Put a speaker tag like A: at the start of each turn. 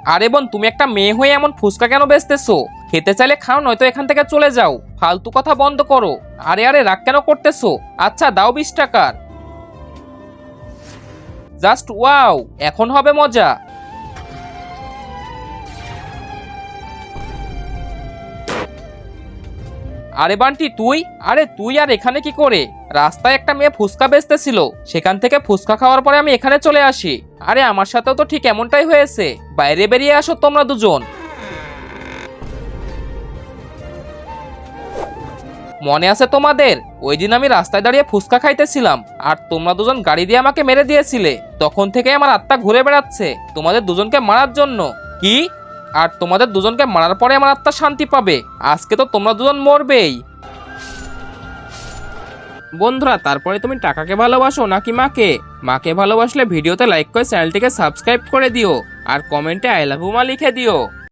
A: আরে বোন, তুমি একটা মেয়ে হয়ে এমন ফুচকা কেন বেচতেছো? খেতে চাইলে খাও, নয়তো এখান থেকে চলে যাও। ফালতু কথা বন্ধ করো। আরে আরে, রাগ কেন করতেছো? আচ্ছা দাও 20 টাকার। জাস্ট ওয়াও, এখন হবে মজা। আরে বান্টি তুই, আরে তুই আর এখানে কি করে? রাস্তায় একটা মেয়ে ফুচকা বেচতেছিল, সেখান থেকে ফুচকা খাওয়ার পরে আমি এখানে চলে আসি। আরে আমার সাথেও তো ঠিক এমনটাই হয়েছে। বাইরে বেরিয়ে আসো তোমরা দুজন। মনে আছে তোমাদের? ওই দিন আমি রাস্তায় দাঁড়িয়ে ফুচকা খাইতেছিলাম, আর তোমরা দুজন গাড়ি দিয়ে আমাকে মেরে দিয়েছিলে। তখন থেকে আমার আত্মা ঘুরে বেড়াচ্ছে তোমাদের দুজনকে মারার জন্য। কি? আর তোমাদের দুজনকে মারার পরে আমার আত্মা শান্তি পাবে। আজকে তো তোমরা দুজন মরবেই। বন্ধুরা, তারপরে তুমি টাকাকে ভালোবাসো নাকি মাকে? মাকে ভালোবাসলে ভিডিওতে লাইক করে চ্যানেলটিকে সাবস্ক্রাইব করে দিও, আর কমেন্টে আই লাভ ইউ মা লিখে দিও।